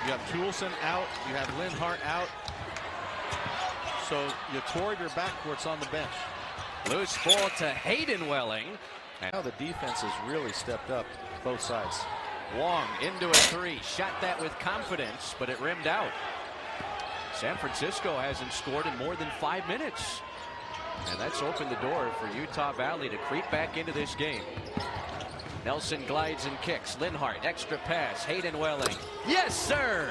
You have Toulson out. You have Linhart out. So you toward your backcourt's on the bench. Loose ball to Hayden Welling. And now the defense has really stepped up both sides. Wong into a three. Shot that with confidence, but it rimmed out. San Francisco hasn't scored in more than 5 minutes. And that's opened the door for Utah Valley to creep back into this game. Nelson glides and kicks. Linhart, extra pass. Hayden Welling. Yes, sir!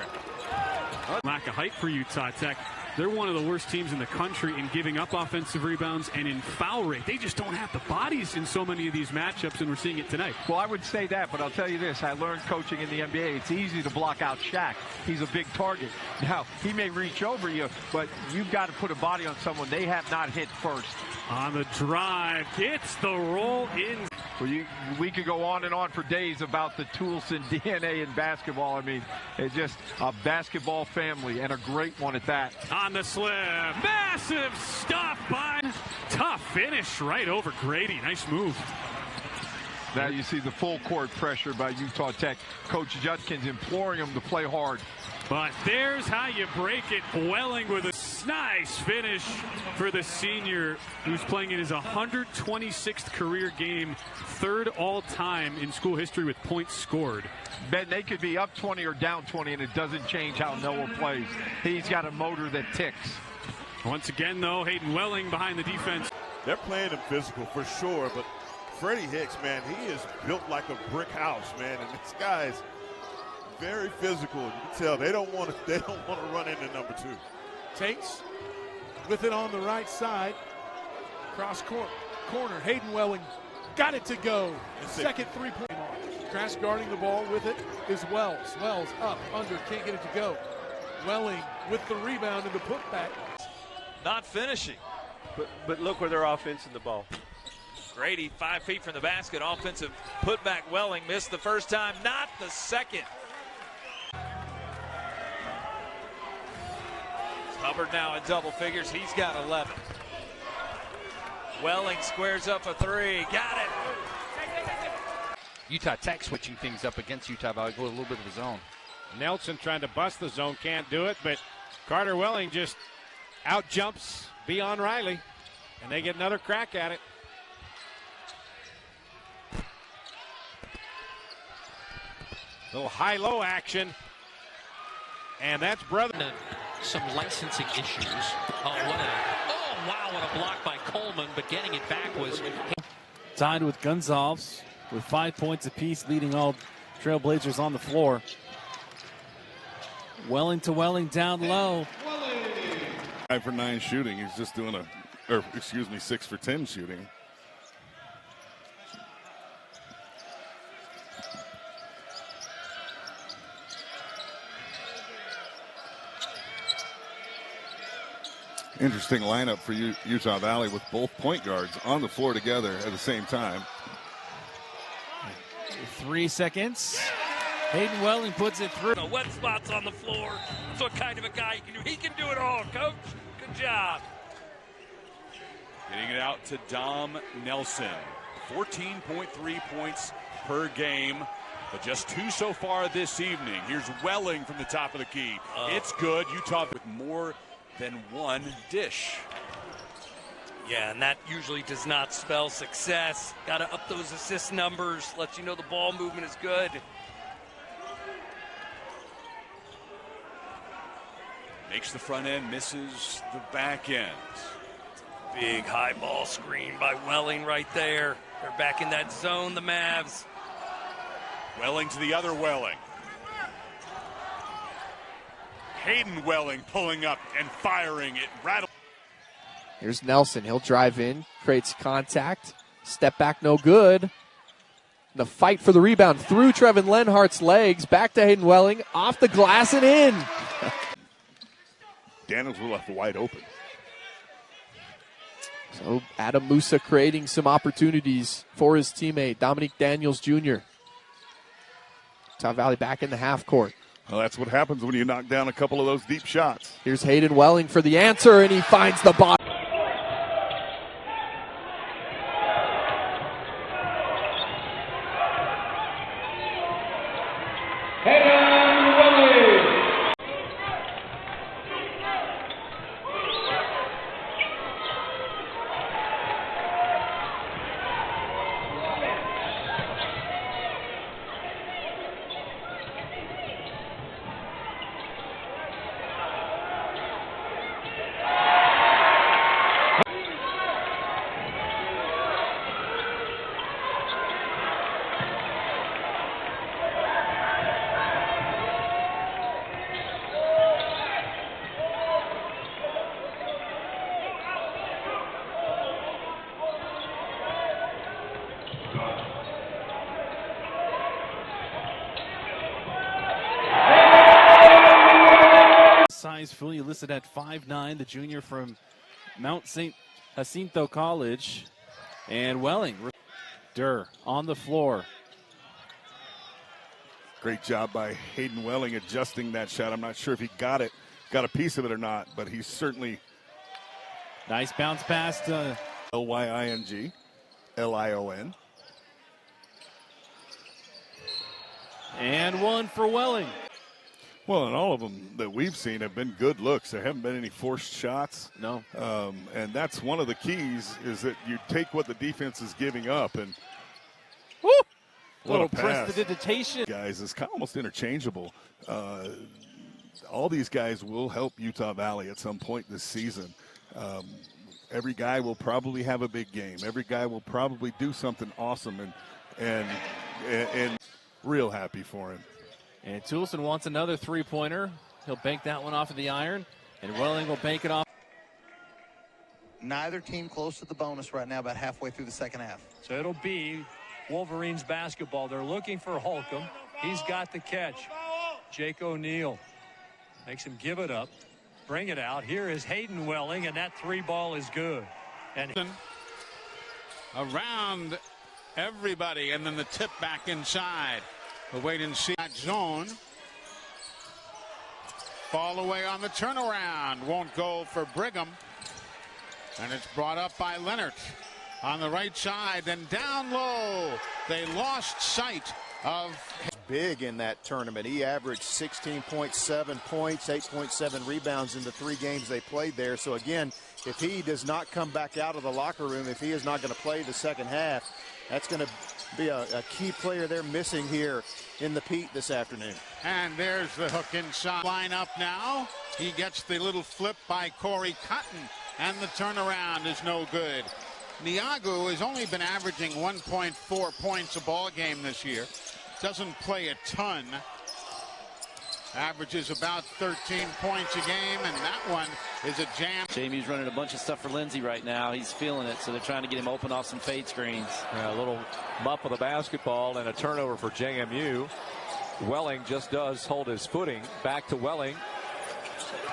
Lack of height for Utah Tech. They're one of the worst teams in the country in giving up offensive rebounds and in foul rate. They just don't have the bodies in so many of these matchups, and we're seeing it tonight. Well, I would say that, but I'll tell you this. I learned coaching in the NBA. It's easy to block out Shaq. He's a big target. Now, he may reach over you, but you've got to put a body on someone they have not hit first. On the drive, gets the roll in. Well, we could go on and on for days about the Toulson DNA in basketball. I mean, it's just a basketball family, and a great one at that. On the slip, massive stuff by tough finish right over Grady. Nice move. Now you see the full court pressure by Utah Tech. Coach Judkins imploring them to play hard. But there's how you break it. Welling with a nice finish for the senior, who's playing in his 126th career game, third all-time in school history with points scored. Ben, they could be up 20 or down 20, and it doesn't change how Noah plays. He's got a motor that ticks. Once again, though, Hayden Welling behind the defense. They're playing him physical for sure, but Freddie Hicks, man, he is built like a brick house, man, and this guy is very physical. You can tell they don't want to run into number two. Takes with it on the right side. Cross corner. Hayden Welling got it to go. Second three-point mark. Crash guarding the ball with it is Wells. Wells up, under, can't get it to go. Welling with the rebound and the putback. Not finishing. But look where they're offensing the ball. Grady 5 feet from the basket. Offensive putback. Welling missed the first time, not the second. Hubbard now in double figures. He's got 11. Welling squares up a three. Got it. Utah Tech switching things up against Utah Valley. Go a little bit of a zone. Nelson trying to bust the zone. Can't do it, but Carter Welling just out jumps Beyond Riley, and they get another crack at it. Little high-low action, and that's brother. Some licensing issues. Oh, wow, what a block by Coleman, but getting it back was... Tied with Gonzalez with 5 points apiece, leading all Trailblazers on the floor. Welling to Welling down low. 5 for 9 shooting. He's just doing 6 for 10 shooting. Interesting lineup for Utah Valley with both point guards on the floor together at the same time. 3 seconds. Hayden Welling puts it through. The wet spots on the floor. That's what kind of a guy he can do. He can do it all, Coach. Good job. Getting it out to Dom Nelson. 14.3 points per game, but just 2 so far this evening. Here's Welling from the top of the key. It's good. Utah with more than one dish. Yeah, and that usually does not spell success. Got to up those assist numbers. Lets you know the ball movement is good. Makes the front end, misses the back end. Big high ball screen by Welling right there. They're back in that zone, the Mavs. Welling to the other Welling. Hayden Welling pulling up and firing it. Here's Nelson. He'll drive in, creates contact. Step back, no good. The fight for the rebound through Trevin Lenhart's legs. Back to Hayden Welling. Off the glass and in. Daniels were left wide open. So Adam Musa creating some opportunities for his teammate, Dominique Daniels Jr. Utah Valley back in the half court. Well, that's what happens when you knock down a couple of those deep shots. Here's Hayden Welling for the answer, and he finds the bottom. Hayden Welling. James Fully listed at 5'9", the junior from Mount St. Jacinto College. And Welling, Durr on the floor. Great job by Hayden Welling adjusting that shot. I'm not sure if he got a piece of it or not, but he's certainly. Nice bounce pass to Lying, Lion. And one for Welling. Well, and all of them that we've seen have been good looks. There haven't been any forced shots. No. And that's one of the keys is that you take what the defense is giving up. And woo! Little prestidigitation. Guys, it's kind of almost interchangeable. All these guys will help Utah Valley at some point this season. Every guy will probably have a big game. Every guy will probably do something awesome, and real happy for him. And Toulson wants another three-pointer. He'll bank that one off of the iron, and Welling will bank it off. Neither team close to the bonus right now, about halfway through the second half. So it'll be Wolverines basketball. They're looking for Holcomb. He's got the catch. Jake O'Neal makes him give it up, bring it out. Here is Hayden Welling, and that three ball is good. And around everybody, and then the tip back inside. We'll wait and see that zone. Fall away on the turnaround. Won't go for Brigham. And it's brought up by Leonard on the right side. Then down low. They lost sight of. Big in that tournament. He averaged 16.7 points, 8.7 rebounds in the 3 games they played there. So again, if he does not come back out of the locker room, if he is not going to play the second half, that's going to be a key player they're missing here in the Pete this afternoon. And there's the hook inside. Line up now. He gets the little flip by Corey Cotton, and the turnaround is no good. Niagu has only been averaging 1.4 points a ball game this year. Doesn't play a ton. Averages about 13 points a game, and that one is a jam. Jamie's running a bunch of stuff for Lindsay right now. He's feeling it, so they're trying to get him open off some fade screens. A little muff of the basketball and a turnover for JMU. Welling just does hold his footing. Back to Welling,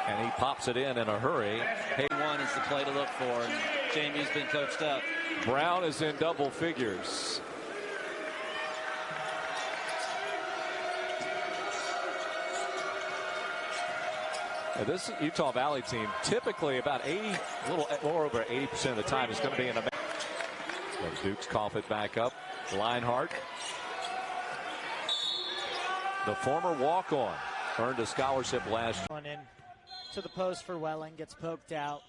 and he pops it in a hurry. One is the play to look for, and JMU's been coached up. Brown is in double figures. This Utah Valley team, typically about 80, a little more over 80% of the time, is going to be in a. So Dukes cough it back up. Leinhart, the former walk-on, earned a scholarship last year. One in to the post for Welling, gets poked out.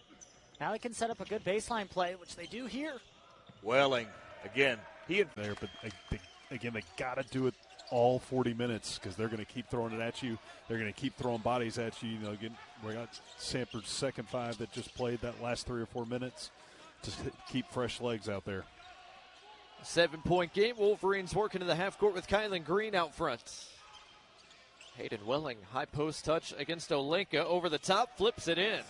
Now he can set up a good baseline play, which they do here. Welling, again, there, but again, they got to do it all 40 minutes because they're going to keep throwing it at you. They're going to keep throwing bodies at you. You know, again, we got Sanford's second 5 that just played that last 3 or 4 minutes to keep fresh legs out there. 7-point game. Wolverines working in the half court with Kylan Green out front. Hayden Welling, high post touch against Olenka. Over the top, flips it in.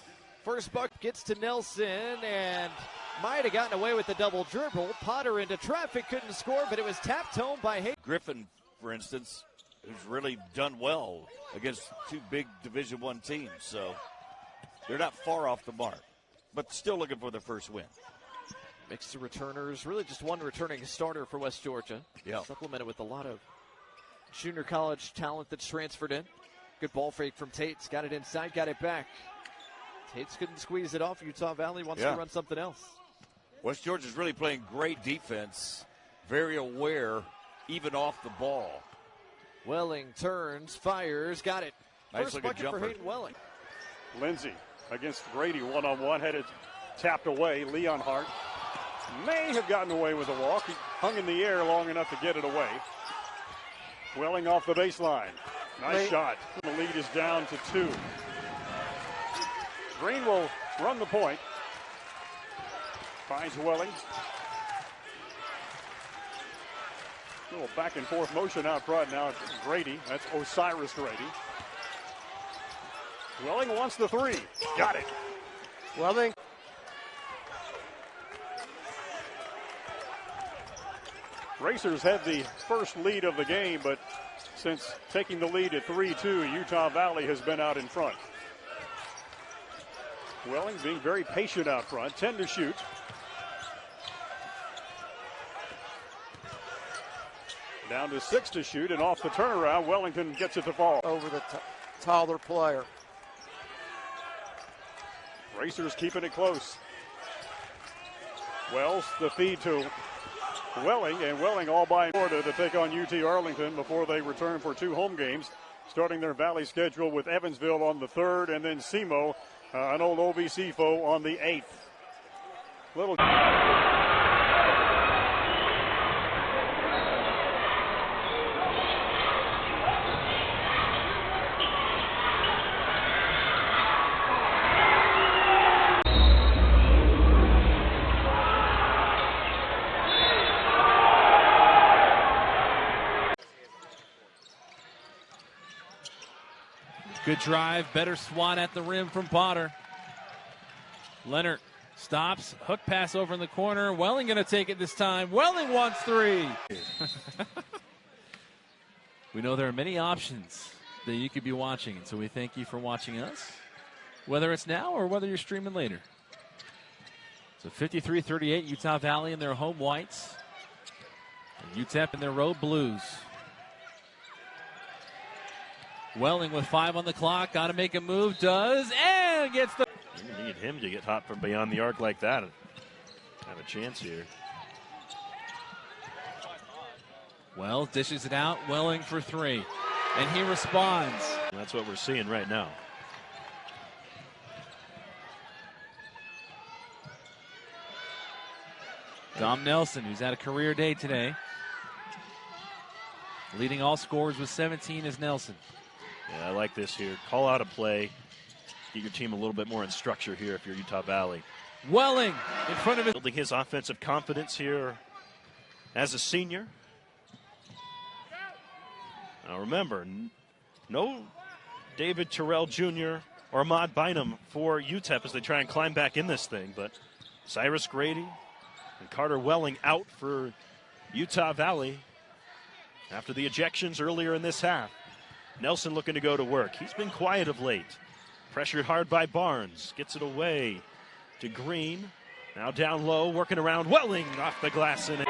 First buck gets to Nelson and might have gotten away with the double dribble. Potter into traffic, couldn't score, but it was tapped home by Hayden. Griffin, for instance, who's really done well against 2 big Division I teams. So they're not far off the mark, but still looking for their first win. Mix of returners, really just one returning starter for West Georgia. Yeah. Supplemented with a lot of junior college talent that's transferred in. Good ball fake from Tates. Got it inside, got it back. Tates couldn't squeeze it off. Utah Valley wants to run something else. West Georgia's really playing great defense. Very aware, even off the ball. Welling turns, fires, got it. Nice First bucket for Hayden Welling. Lindsay against Grady, one-on-one, headed tapped away. Leon Hart may have gotten away with a walk. He hung in the air long enough to get it away. Welling off the baseline. Nice shot. The lead is down to 2. Green will run the point. Finds Welling. A little back and forth motion out front now. Grady. That's Osiris Grady. Welling wants the 3. Got it. Welling. Racers had the first lead of the game, but since taking the lead at 3-2, Utah Valley has been out in front. Welling being very patient out front. 10 to shoot. Down to 6 to shoot, and off the turnaround, Wellington gets it to fall. Over the taller player. Racers keeping it close. Wells, the feed to Welling, and Welling all by Florida to take on UT Arlington before they return for 2 home games, starting their Valley schedule with Evansville on the 3rd, and then SEMO, an old OVC foe, on the 8th. Little. Good drive, better swat at the rim from Potter. Leonard stops, hook pass over in the corner. Welling going to take it this time. Welling wants 3. We know there are many options that you could be watching, and so we thank you for watching us, whether it's now or whether you're streaming later. So 53-38, Utah Valley in their home whites, and UTEP in their road blues. Welling with 5 on the clock. Got to make a move. Does. And gets the. You need him to get hot from beyond the arc like that. Have a chance here. Wells dishes it out. Welling for 3. And he responds. And that's what we're seeing right now. Dom Nelson, who's had a career day today. Leading all scorers with 17 is Nelson. Yeah, I like this here. Call out a play. Get your team a little bit more in structure here if you're Utah Valley. Welling in front of his. Building his offensive confidence here as a senior. Now remember, no David Terrell Jr. or Ahmad Bynum for UTEP as they try and climb back in this thing. But Cyrus Grady and Carter Welling out for Utah Valley after the ejections earlier in this half. Nelson looking to go to work. He's been quiet of late. Pressured hard by Barnes. Gets it away to Green. Now down low, working around Welling off the glass in it.